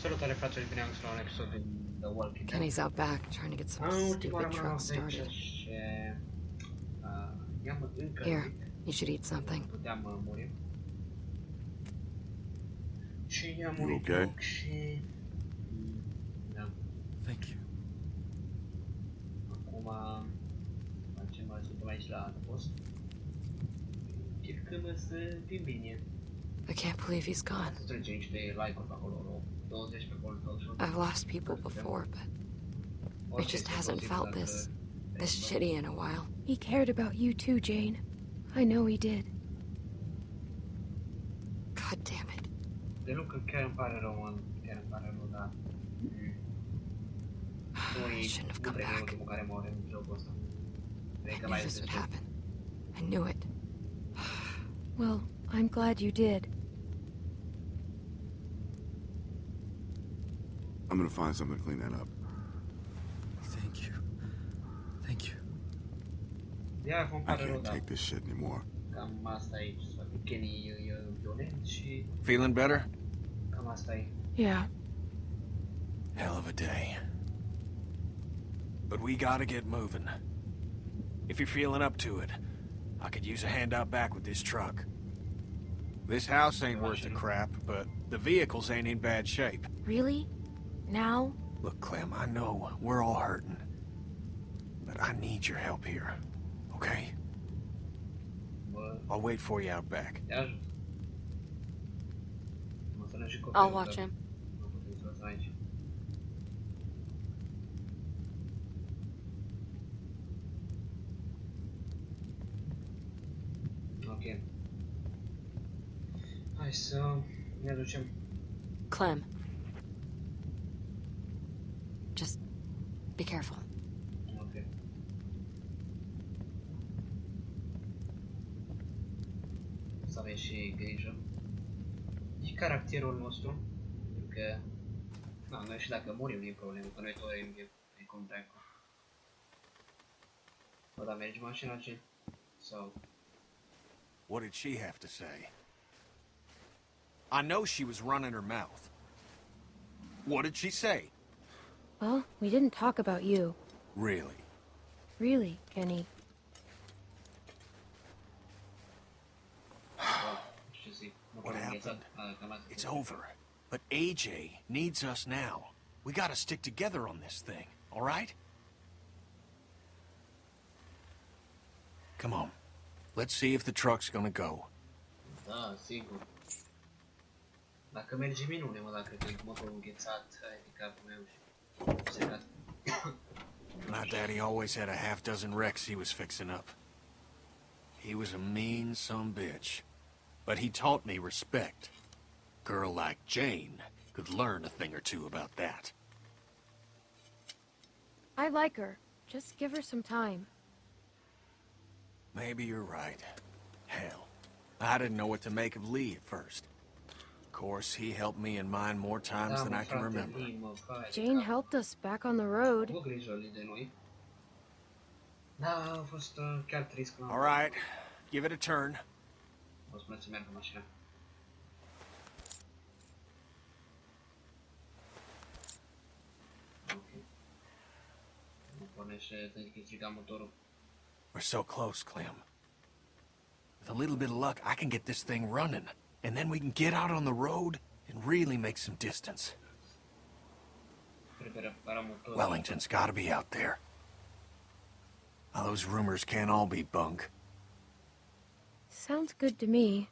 Salutare fraților, bine am găsit la un episod din The Walking Dead. Kenny's out back trying to get some stupid truck started. Here, you should eat something. You okay? Thank you. Acum facem suntem aici la post. Încercăm să fim bine. I can't believe he's gone. Să trecem niște like-uri pe acolo, 20 pe acolo tot. I've lost people before, but it just hasn't felt this shitty in a while. He cared about you too, Jane. I know he did. God damn it. De lucru chiar îmi pare rău, man. Chiar îmi pare rău, dar... I shouldn't have come back. Ultimul care moare în jocul ăsta. I knew this would happen. I knew it. Well, I'm glad you did. I'm gonna find something to clean that up. Thank you. Thank you. Ia, îmi I pare rău, can't dar take this shit anymore. cam asta e. Kenny e violent și Feeling better? cam asta e. Yeah. Hell of a day. But we gotta get moving. If you're feeling up to it, I could use a hand out back with this truck. This house ain't worth a crap, but the vehicles ain't in bad shape. Really? Now? Look, Clem, I know we're all hurting. But I need your help here, okay? I'll wait for you out back. Te ajut. Mă sună și I'll watch him. Nu putem să lăsăm aici. Ok. Hai să ne ducem. Clem. Just be careful. Ok. Să avem și grijă. Și caracterul nostru. Pentru că... Na, noi și dacă murim nu e problemă, că noi tot e cum dracu. Bă, dar mergi mașina ce? Sau... What did she have to say? I know she was running her mouth. What did she say? Well, we didn't talk about you. Really? Really, Kenny. What happened? It's over. But AJ needs us now. We gotta stick together on this thing, all right? Come on. Let's see if the truck's gonna go. Da, sigur. Dacă merge minune, mă, dacă e motorul înghețat, hai de capul meu și... secat. My daddy always had a half dozen wrecks he was fixing up. He was a mean sumbitch. But he taught me respect. Girl like Jane could learn a thing or two about that. I like her. Just give her some time. Maybe you're right. Hell, I didn't know what to make of Lee at first. Of course, he helped me and mine more times than I can remember. Jane helped us back on the road. Avut grijă de noi. Da, a fost chiar trist. All right, give it a turn. O să să meargă mașina. Ok. Nu pornește, să zic, striga motorul. We're so close, Clem. With a little bit of luck, I can get this thing running. And then we can get out on the road and really make some distance. Wellington's gotta be out there. Now, those rumors can't all be bunk. Sounds good to me.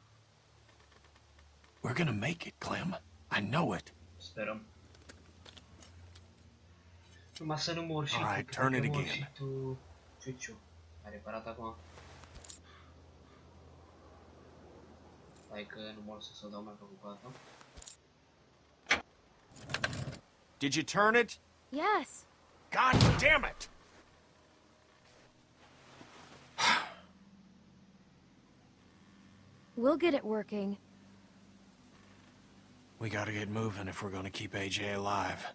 We're gonna make it, Clem. I know it. Sperăm. Numai să nu mor și tu. Alright, turn it again. Și tu, ciuciu. A reparat acum. Hai că nu mor să dau mai preocupat, nu? Did you turn it? Yes. God damn it! We'll get it working. We gotta get moving if we're gonna keep AJ alive.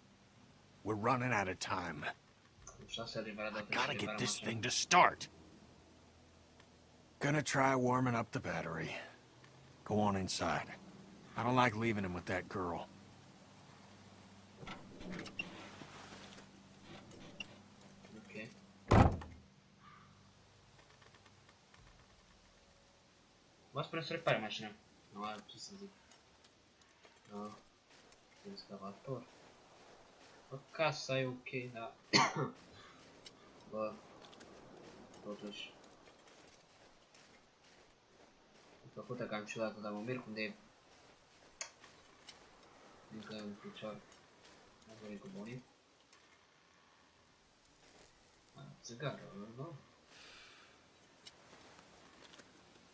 We're running out of time. I gotta get this thing to start. Gonna try warming up the battery. Go on inside. I don't like leaving him with that girl. Vă spune să repare mașina. Nu am ce să zic. Da. Excavator. Bă, casa e ok, dar... Bă, totuși... E făcută cam ciudată, dar mă mir cum de... Încă în picior. Am venit cu bunii. Țigară, nu?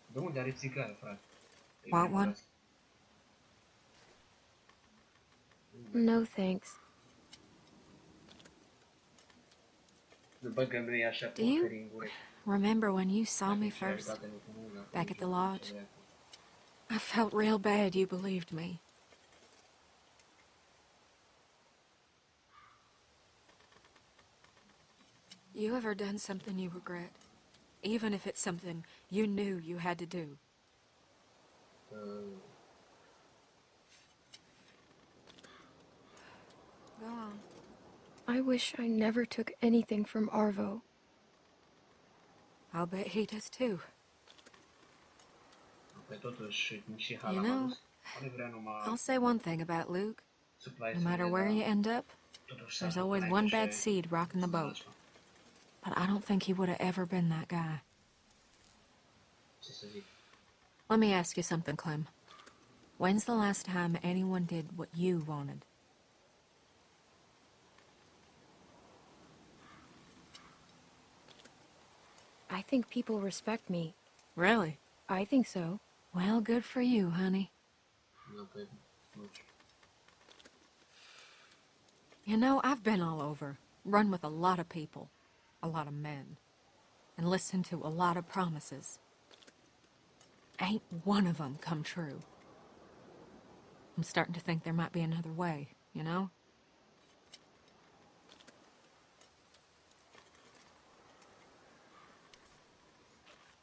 De unde are țigară, frate? Want one? No, thanks. Do you remember when you saw me first? Back at the lodge? I felt real bad you believed me. You ever done something you regret? Even if it's something you knew you had to do? Go on. I wish I never took anything from Arvo. I'll bet he does too. You know, I'll say one thing about Luke. No matter where you end up, there's always one bad seed rocking the boat. But I don't think he would have ever been that guy. Let me ask you something, Clem. When's the last time anyone did what you wanted? I think people respect me. Really? I think so. Well, good for you, honey. You know, I've been all over, run with a lot of people, a lot of men, and listened to a lot of promises. Ain't one of them come true. I'm starting to think there might be another way, you know?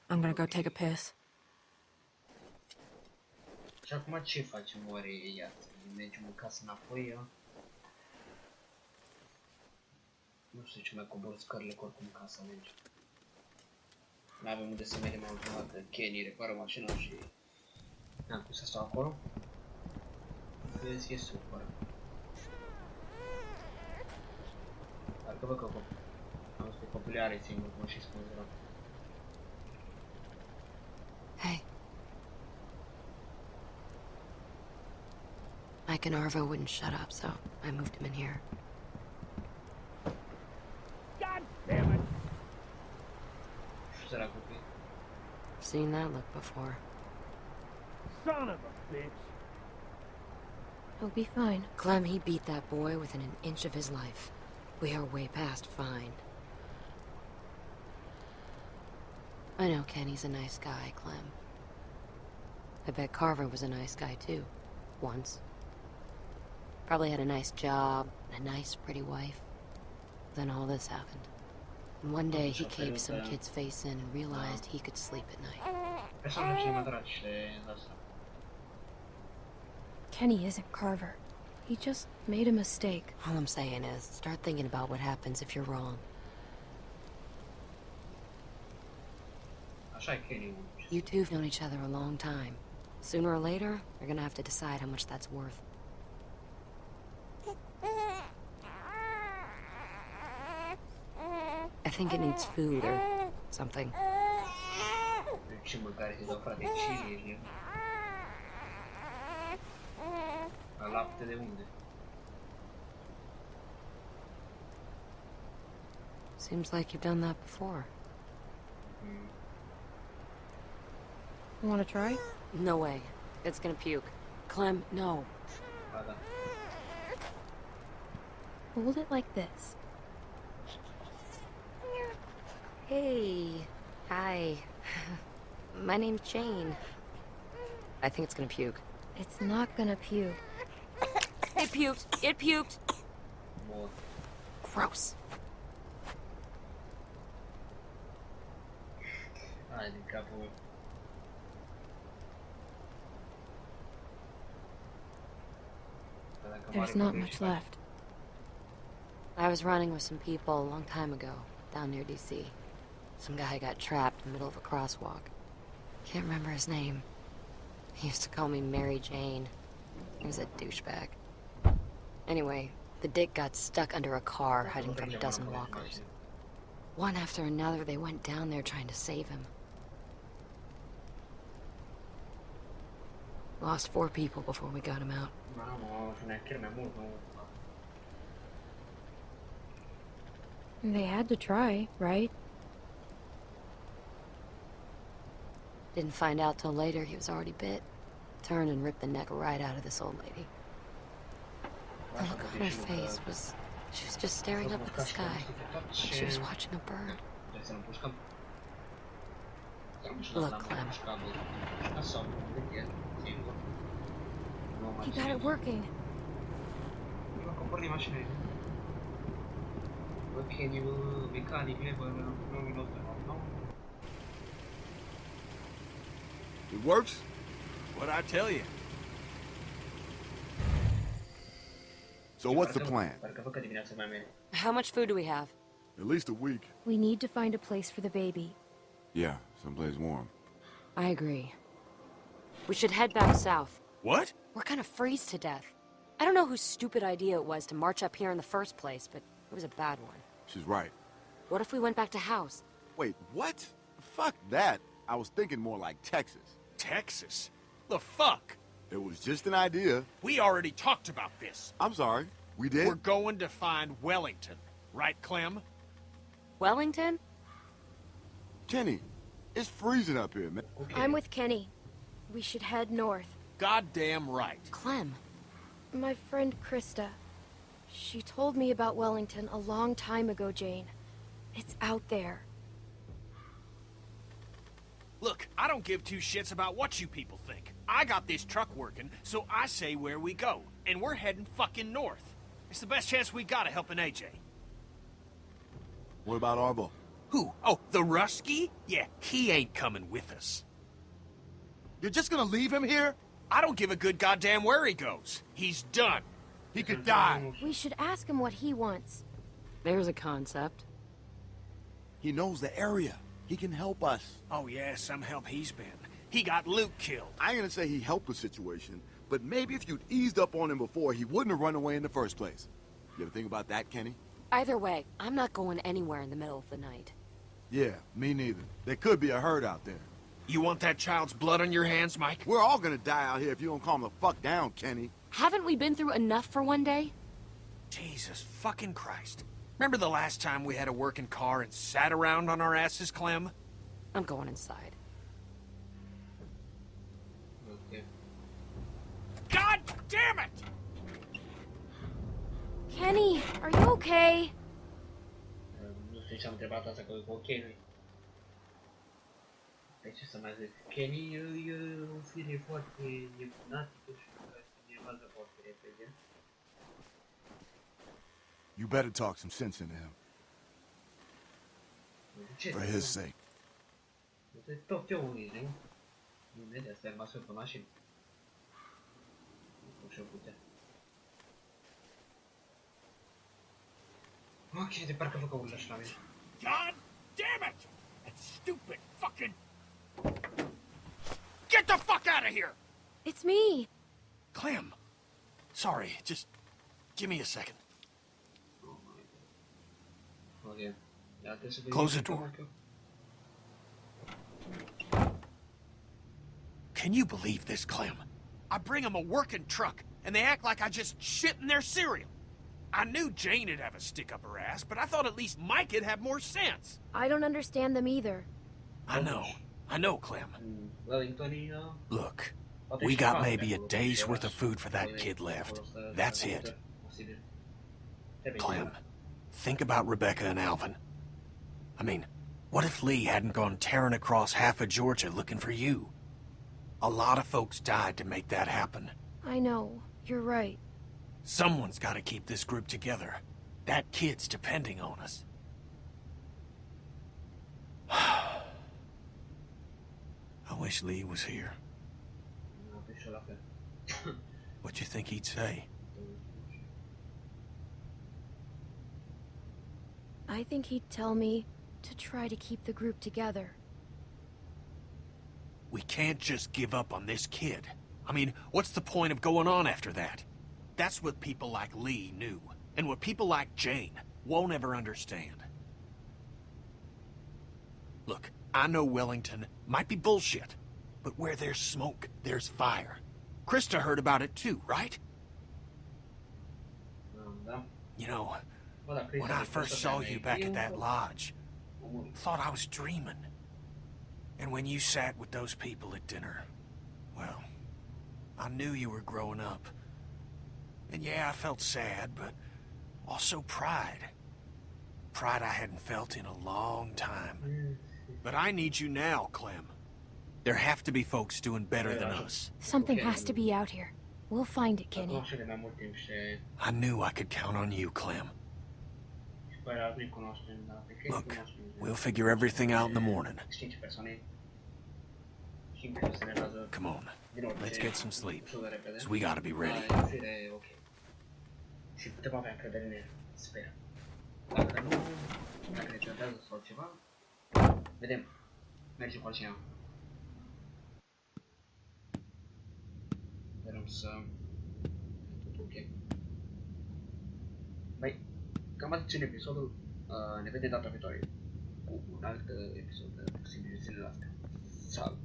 I'm gonna go take a piss. Și acum ce facem oare, iată? Mergem în casă înapoi, nu știu ce mai cobor scările, că oricum casa merge. N-avem unde să mergem altundată. Kenny repară mașina și... N-am cum să stau acolo. Vezi că e super. Parcă văd că am spus copilul are singur, cum și spun rău. Hey. Mike and Arvo wouldn't shut up, so I moved him in here. God damn it! I've seen that look before. Son of a bitch! He'll be fine. Clem, he beat that boy within an inch of his life. We are way past fine. I know Kenny's a nice guy, Clem. I bet Carver was a nice guy too. Once. Probably had a nice job, and a nice, pretty wife. Then all this happened. And one day he caved some kid's face in and realized he could sleep at night. Kenny isn't Carver. He just made a mistake. All I'm saying is, start thinking about what happens if you're wrong. You two have known each other a long time. Sooner or later, you're gonna have to decide how much that's worth. I think it needs food or something. Seems like you've done that before. You want to try? No way. It's gonna puke. Clem, no. Hold it like this. Hey. Hi. My name's Jane. I think it's gonna puke. It's not gonna puke. It puked. It puked. Gross. There's not much left. I was running with some people a long time ago, down near DC. Some guy got trapped in the middle of a crosswalk. Can't remember his name. He used to call me Mary Jane. He was a douchebag. Anyway, the dick got stuck under a car hiding from a dozen walkers. One after another, they went down there trying to save him. Lost 4 people before we got him out. They had to try, right? Didn't find out till later he was already bit. Turned and ripped the neck right out of this old lady. The look on her face was... She was just staring up at the sky. She was watching a bird. Look, Clem. He got it working. It works? What'd I tell you? So what's the plan? How much food do we have? At least a week. We need to find a place for the baby. Yeah, someplace warm. I agree. We should head back south. What? We're gonna freeze to death. I don't know whose stupid idea it was to march up here in the first place, but it was a bad one. She's right. What if we went back to house? Wait, what? Fuck that. I was thinking more like Texas. Texas? The fuck? It was just an idea. We already talked about this. I'm sorry. We did? We're going to find Wellington. Right, Clem? Wellington? Kenny, it's freezing up here, man. I'm with Kenny. We should head north. Goddamn right. Clem. My friend Krista. She told me about Wellington a long time ago, Jane. It's out there. Look, I don't give 2 shits about what you people think. I got this truck working, so I say where we go. And we're heading fucking north. It's the best chance we got of helping AJ. What about Arbo? Who? Oh, the Rusky? Yeah, he ain't coming with us. You're just gonna leave him here? I don't give a good goddamn where he goes. He's done. He could die. We should ask him what he wants. There's a concept. He knows the area. He can help us. Oh yeah, some help he's been. He got Luke killed. I ain't gonna say he helped the situation, but maybe if you'd eased up on him before, he wouldn't have run away in the first place. You ever think about that, Kenny? Either way, I'm not going anywhere in the middle of the night. Yeah, me neither. There could be a herd out there. You want that child's blood on your hands, Mike? We're all gonna die out here if you don't calm the fuck down, Kenny. Haven't we been through enough for one day? Jesus fucking Christ. Remember the last time we had a working car and sat around on our asses, Clem? I'm going inside. God damn it! Kenny, are you okay? Nu știu ce am întrebat asta că e ok, nu-i? Păi ce să mai zic? Kenny e o fire foarte nebunatică și care se enervează foarte repede. You better talk some sense into him. For his sake. Tot eu unii, nu? Imediat stai măsuri pe mașină. Nu știu putea. Ok, de parcă făcă urlă și la mine. God damn it! That stupid fucking... Get the fuck out of here! It's me. Clem. Sorry, just give me a second. Ok. Ia trebuie să Close the door. Can you believe this, Clem? I bring them a working truck, and they act like I just shit in their cereal. I knew Jane'd have a stick up her ass, but I thought at least Mike'd have more sense. I don't understand them either. I know, Clem. Wellington Look, we got maybe a day's worth of food for that kid left. That's it. Clem, think about Rebecca and Alvin. I mean, what if Lee hadn't gone tearing across half of Georgia looking for you? A lot of folks died to make that happen. I know. You're right. Someone's got to keep this group together. That kid's depending on us. I wish Lee was here. What you think he'd say? I think he'd tell me to try to keep the group together. We can't just give up on this kid. I mean, what's the point of going on after that? That's what people like Lee knew, and what people like Jane won't ever understand. Look, I know Wellington might be bullshit, but where there's smoke, there's fire. Krista heard about it too, right? Da. You know, Bă, dar Chris when I first saw you back at that lodge, thought I was dreaming. And when you sat with those people at dinner, well, I knew you were growing up. And yeah, I felt sad, but also pride. Pride I hadn't felt in a long time. But I need you now, Clem. There have to be folks doing better than us. Something has to be out here. We'll find it, Kenny. Cunoaște de mai mult timp și I knew I could count on you, Clem. pe aia nu-i cunoaștem, dar pe Kenny Look, cunoaștem. we'll figure everything out in the morning. Știm ce persoane și încă se generează Come on, din orice let's get some sleep, ușor de repede. 'cause we gotta be ready. Da, e fire, ok. Și putem avea încredere în el, sper. Dacă nu, dacă ne certează sau ceva, vedem. Mergem cu altcineva. Sperăm să... ok. Băi, cam atât în episodul. Ne vedem data viitoare cu un alt episod de zilele astea. Salut!